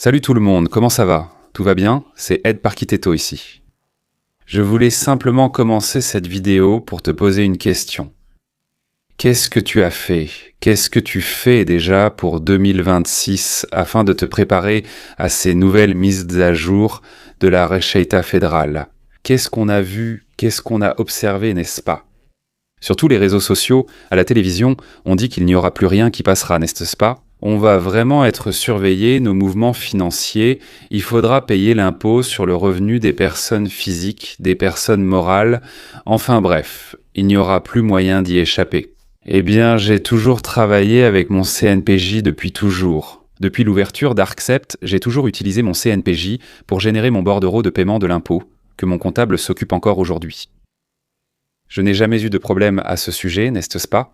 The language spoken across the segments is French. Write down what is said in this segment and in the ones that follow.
Salut tout le monde, comment ça va? Tout va bien? C'est Ed Parquiteto ici. Je voulais simplement commencer cette vidéo pour te poser une question. Qu'est-ce que tu as fait? Qu'est-ce que tu fais déjà pour 2026 afin de te préparer à ces nouvelles mises à jour de la Recheita fédérale? Qu'est-ce qu'on a vu? Qu'est-ce qu'on a observé, n'est-ce pas? Sur tous les réseaux sociaux, à la télévision, on dit qu'il n'y aura plus rien qui passera, n'est-ce pas? On va vraiment être surveillé, nos mouvements financiers, il faudra payer l'impôt sur le revenu des personnes physiques, des personnes morales, enfin bref, il n'y aura plus moyen d'y échapper. Eh bien, j'ai toujours travaillé avec mon CNPJ depuis toujours. Depuis l'ouverture d'Arccept, j'ai toujours utilisé mon CNPJ pour générer mon bordereau de paiement de l'impôt, que mon comptable s'occupe encore aujourd'hui. Je n'ai jamais eu de problème à ce sujet, n'est-ce pas?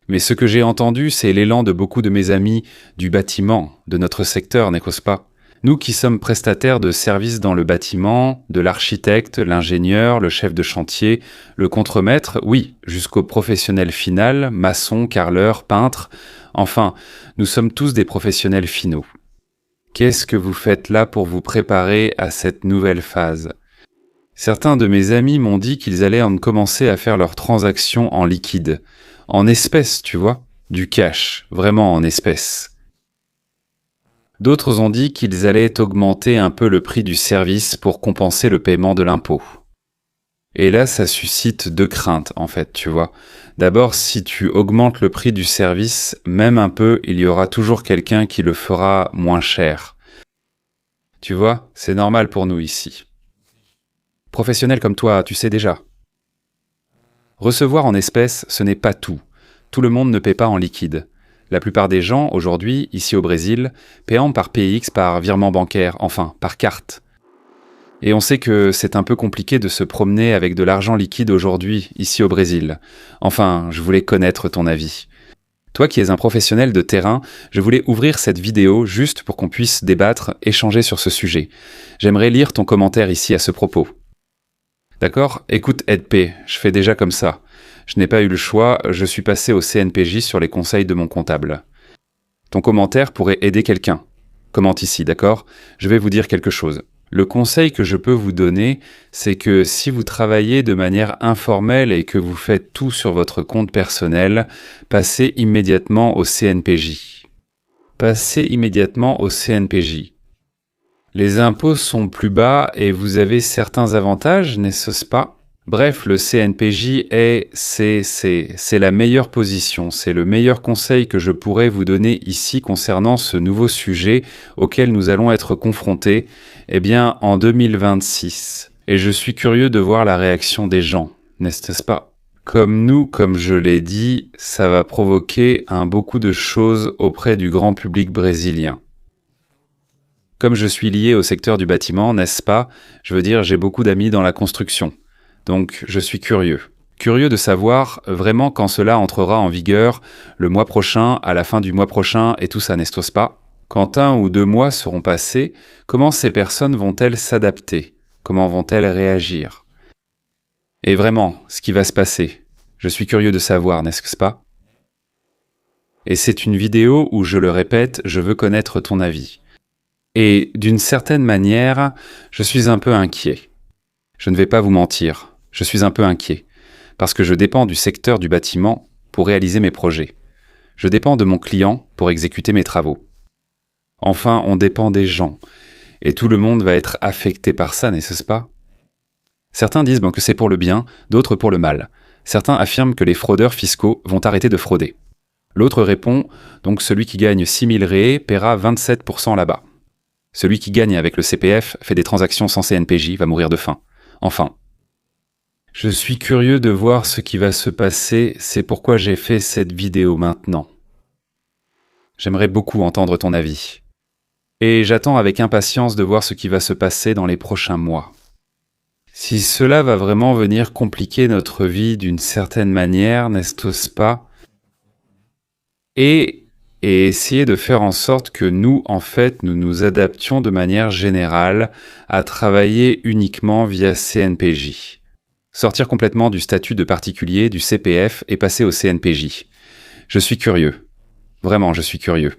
Mais ce que j'ai entendu, c'est l'élan de beaucoup de mes amis du bâtiment, de notre secteur, n'est-ce pas? Nous qui sommes prestataires de services dans le bâtiment, de l'architecte, l'ingénieur, le chef de chantier, le contremaître, oui, jusqu'au professionnel final, maçon, carreleur, peintre, enfin, nous sommes tous des professionnels finaux. Qu'est-ce que vous faites là pour vous préparer à cette nouvelle phase? Certains de mes amis m'ont dit qu'ils allaient en commencer à faire leurs transactions en liquide. En espèces, tu vois, du cash, vraiment en espèces. D'autres ont dit qu'ils allaient augmenter un peu le prix du service pour compenser le paiement de l'impôt. Et là, ça suscite deux craintes, en fait, tu vois. D'abord, si tu augmentes le prix du service, même un peu, il y aura toujours quelqu'un qui le fera moins cher. Tu vois, c'est normal pour nous ici. Professionnel comme toi, tu sais déjà. Recevoir en espèces, ce n'est pas tout. Tout le monde ne paie pas en liquide. La plupart des gens, aujourd'hui, ici au Brésil, paient par PX, par virement bancaire, enfin, par carte. Et on sait que c'est un peu compliqué de se promener avec de l'argent liquide aujourd'hui, ici au Brésil. Enfin, je voulais connaître ton avis. Toi qui es un professionnel de terrain, je voulais ouvrir cette vidéo juste pour qu'on puisse débattre, échanger sur ce sujet. J'aimerais lire ton commentaire ici à ce propos. D'accord? Écoute, EdP, je fais déjà comme ça. Je n'ai pas eu le choix, je suis passé au CNPJ sur les conseils de mon comptable. Ton commentaire pourrait aider quelqu'un. Commente ici, d'accord? Je vais vous dire quelque chose. Le conseil que je peux vous donner, c'est que si vous travaillez de manière informelle et que vous faites tout sur votre compte personnel, passez immédiatement au CNPJ. Passez immédiatement au CNPJ. Les impôts sont plus bas et vous avez certains avantages, n'est-ce pas? Bref, le CNPJ c'est la meilleure position, c'est le meilleur conseil que je pourrais vous donner ici concernant ce nouveau sujet auquel nous allons être confrontés, en 2026. Et je suis curieux de voir la réaction des gens, n'est-ce pas? Comme nous, comme je l'ai dit, ça va provoquer beaucoup de choses auprès du grand public brésilien. Comme je suis lié au secteur du bâtiment, n'est-ce pas? Je veux dire, j'ai beaucoup d'amis dans la construction. Donc, je suis curieux. Curieux de savoir vraiment quand cela entrera en vigueur, le mois prochain, à la fin du mois prochain et tout ça, n'est-ce pas? Quand 1 ou 2 mois seront passés, comment ces personnes vont-elles s'adapter? Comment vont-elles réagir? Et vraiment, ce qui va se passer, je suis curieux de savoir, n'est-ce pas? Et c'est une vidéo où, je le répète, je veux connaître ton avis. Et d'une certaine manière, je suis un peu inquiet. Je ne vais pas vous mentir, je suis un peu inquiet, parce que je dépends du secteur du bâtiment pour réaliser mes projets. Je dépends de mon client pour exécuter mes travaux. Enfin, on dépend des gens, et tout le monde va être affecté par ça, n'est-ce pas? Certains disent que c'est pour le bien, d'autres pour le mal. Certains affirment que les fraudeurs fiscaux vont arrêter de frauder. L'autre répond, donc celui qui gagne 6 000 réés paiera 27% là-bas. Celui qui gagne avec le CPF, fait des transactions sans CNPJ, va mourir de faim. Enfin. Je suis curieux de voir ce qui va se passer, c'est pourquoi j'ai fait cette vidéo maintenant. J'aimerais beaucoup entendre ton avis. Et j'attends avec impatience de voir ce qui va se passer dans les prochains mois. Si cela va vraiment venir compliquer notre vie d'une certaine manière, n'est-ce pas? Et essayer de faire en sorte que nous, en fait, nous nous adaptions de manière générale à travailler uniquement via CNPJ. Sortir complètement du statut de particulier, du CPF, et passer au CNPJ. Je suis curieux. Vraiment, je suis curieux.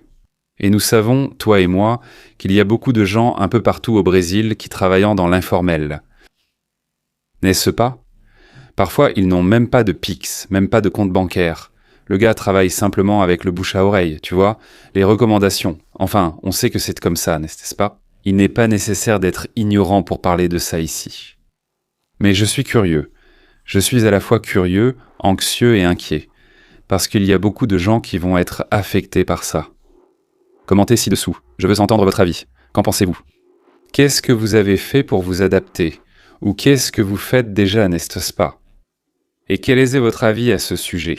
Et nous savons, toi et moi, qu'il y a beaucoup de gens un peu partout au Brésil qui travaillent dans l'informel. N'est-ce pas? Parfois, ils n'ont même pas de Pix, même pas de compte bancaire. Le gars travaille simplement avec le bouche à oreille, tu vois, les recommandations. Enfin, on sait que c'est comme ça, n'est-ce pas? Il n'est pas nécessaire d'être ignorant pour parler de ça ici. Mais je suis curieux. Je suis à la fois curieux, anxieux et inquiet. Parce qu'il y a beaucoup de gens qui vont être affectés par ça. Commentez ci-dessous. Je veux entendre votre avis. Qu'en pensez-vous? Qu'est-ce que vous avez fait pour vous adapter? Ou qu'est-ce que vous faites déjà, n'est-ce pas? Et quel est votre avis à ce sujet?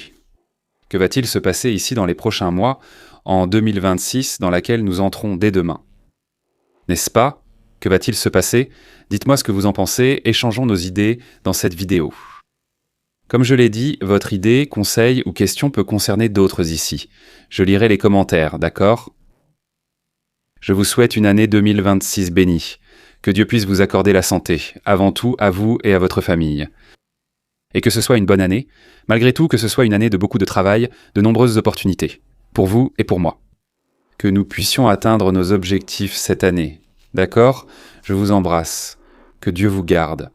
Que va-t-il se passer ici dans les prochains mois, en 2026, dans laquelle nous entrons dès demain? N'est-ce pas? Que va-t-il se passer? Dites-moi ce que vous en pensez, échangeons nos idées dans cette vidéo. Comme je l'ai dit, votre idée, conseil ou question peut concerner d'autres ici. Je lirai les commentaires, d'accord? Je vous souhaite une année 2026 bénie. Que Dieu puisse vous accorder la santé, avant tout à vous et à votre famille. Et que ce soit une bonne année, malgré tout que ce soit une année de beaucoup de travail, de nombreuses opportunités, pour vous et pour moi. Que nous puissions atteindre nos objectifs cette année, d'accord? Je vous embrasse. Que Dieu vous garde.